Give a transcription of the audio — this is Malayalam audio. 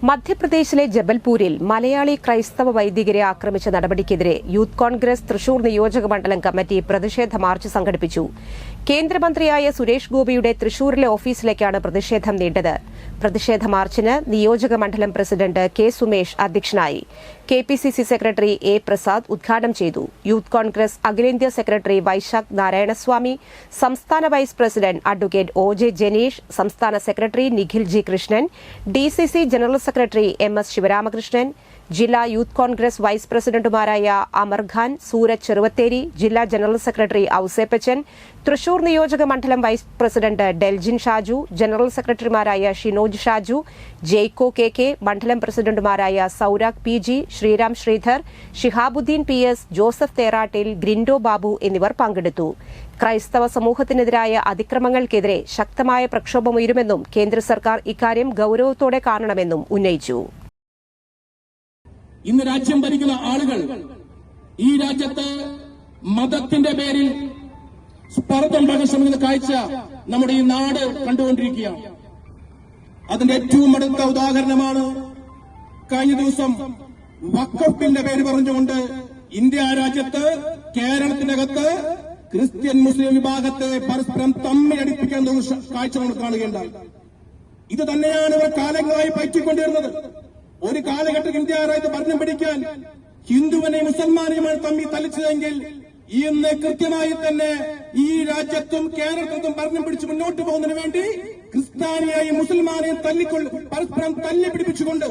മധ്യപ്രദേശിലെ ജബൽപൂരിൽ മലയാളി ക്രൈസ്തവ വൈദികരെ ആക്രമിച്ച നടപടിക്കെതിരെ യൂത്ത് കോൺഗ്രസ് തൃശൂർ നിയോജക മണ്ഡലം കമ്മിറ്റി പ്രതിഷേധ മാർച്ച് സംഘടിപ്പിച്ചു. കേന്ദ്രമന്ത്രിയായ സുരേഷ് ഗോപിയുടെ തൃശൂരിലെ ഓഫീസിലേക്കാണ് പ്രതിഷേധം നീണ്ടത്. പ്രതിഷേധ മാർച്ചിന് നിയോജക മണ്ഡലം പ്രസിഡന്റ് കെ സുമേഷ് അധ്യക്ഷനായി. കെപിസിസി സെക്രട്ടറി എ പ്രസാദ് ഉദ്ഘാടനം ചെയ്തു. യൂത്ത് കോൺഗ്രസ് അഖിലേന്ത്യാ സെക്രട്ടറി വൈശാഖ് നാരായണസ്വാമി, സംസ്ഥാന vice president advocate O J Janeesh, സംസ്ഥാന secretary Nikhil G Krishnan, DCC general secretary M S Sivaramakrishnan, ജില്ലാ യൂത്ത് കോൺഗ്രസ് വൈസ് പ്രസിഡന്റുമാരായ അമർ ഖാൻ, സൂരജ് ചെറുവത്തേരി, ജില്ലാ ജനറൽ സെക്രട്ടറി ഔസേപ്പച്ചൻ, തൃശൂർ നിയോജക മണ്ഡലം vice president Deljin Shaju, general സെക്രട്ടറിമാരായ ഷിനോജ് ഷാജു, ജെയ്കോ കെ, മണ്ഡലം പ്രസിഡന്റുമാരായ Sourag P G, Sreeram Sreedhar, Shihabuddin P S, Joseph Therattil, Grindo Babu എന്നിവർ പങ്കെടുത്തു. ക്രൈസ്തവ സമൂഹത്തിനെതിരായ അതിക്രമങ്ങൾക്കെതിരെ ശക്തമായ പ്രക്ഷോഭമുയരുമെന്നും കേന്ദ്ര സർക്കാർ ഇക്കാര്യം ഗൌരവത്തോടെ കാണണമെന്നും ഉന്നയിച്ചു. ഇന്ന് രാജ്യം ഭരിക്കുന്ന ആളുകൾ ഈ രാജ്യത്ത് മതത്തിന്റെ പേരിൽ സ്പർദ്ധ ഉണ്ടാക്കാൻ ശ്രമിക്കുന്ന കാഴ്ച നമ്മുടെ ഈ നാട് കണ്ടുകൊണ്ടിരിക്കുകയാണ്. അതിന്റെ ഏറ്റവും അടുത്ത ഉദാഹരണമാണ് കഴിഞ്ഞ ദിവസം വഖഫിന്റെ പേര് പറഞ്ഞുകൊണ്ട് ഇന്ത്യ രാജ്യത്ത് കേരളത്തിനകത്ത് ക്രിസ്ത്യൻ മുസ്ലിം വിഭാഗത്തെ പരസ്പരം തമ്മിലടിപ്പിക്കാൻ കാഴ്ച നമ്മൾ കാണുകയുണ്ടായി. ഇത് തന്നെയാണ് ഇവർ കാലങ്ങളായി പയറ്റിക്കൊണ്ടിരുന്നത്. ഒരു കാലഘട്ടം ഇന്ത്യ രാജ്യത്ത് ഭരണം പിടിക്കാൻ ഹിന്ദുവിനെയും മുസൽമാനെയുമാണ് തമ്മിൽ തല്ലിച്ചതെങ്കിൽ ഇന്ന് കൃത്യമായി തന്നെ ഈ രാജ്യത്തും കേരളത്തിലും ഭരണം പിടിച്ച് മുന്നോട്ട് പോകുന്നതിന് വേണ്ടി ക്രിസ്ത്യാനിയെയും മുസൽമാനെയും പരസ്പരം തല്ലി പിടിപ്പിച്ചുകൊണ്ട്